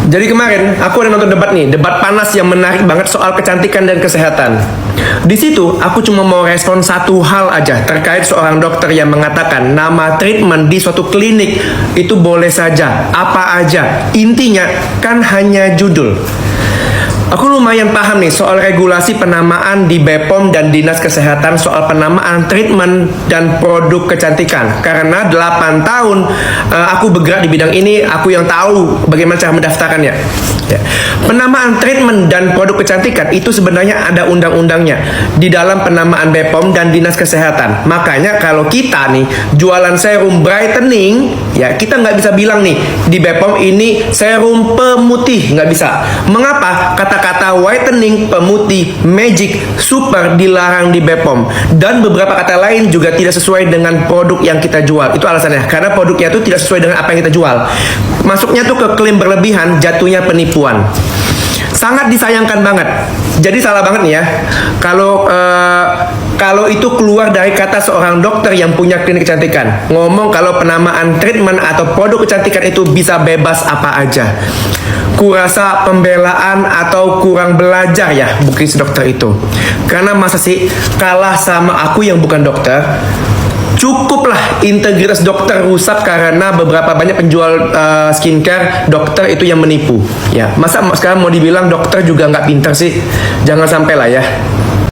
Jadi kemarin aku ada nonton debat nih, debat panas yang menarik banget soal kecantikan dan kesehatan. Di situ aku cuma mau respon satu hal aja terkait seorang dokter yang mengatakan nama treatment di suatu klinik itu boleh saja, apa aja. Intinya kan hanya judul. Aku lumayan paham nih soal regulasi penamaan di BPOM dan Dinas Kesehatan soal penamaan treatment dan produk kecantikan. Karena 8 tahun aku bergerak di bidang ini, aku yang tahu bagaimana cara mendaftarkannya. Ya. Penamaan treatment dan produk kecantikan itu sebenarnya ada undang-undangnya di dalam penamaan BPOM dan Dinas Kesehatan. Makanya kalau kita nih jualan serum brightening, ya kita nggak bisa bilang nih di BPOM ini serum pemutih, nggak bisa. Mengapa? Kata-kata whitening, pemutih, magic, super dilarang di BPOM. Dan beberapa kata lain juga tidak sesuai dengan produk yang kita jual. Itu alasannya, karena produknya itu tidak sesuai dengan apa yang kita jual. Masuknya tuh ke klaim berlebihan, jatuhnya penipuan. Sangat disayangkan banget. Jadi salah banget nih ya. Kalau itu keluar dari kata seorang dokter yang punya klinik kecantikan, ngomong kalau penamaan treatment atau produk kecantikan itu bisa bebas apa aja. Kurasa pembelaan atau kurang belajar ya bukti si dokter itu. Karena masa sih kalah sama aku yang bukan dokter? Cukuplah integritas dokter rusak karena beberapa banyak penjual skincare dokter itu yang menipu. Ya, masa sekarang mau dibilang dokter juga nggak pintar sih? Jangan sampai lah ya.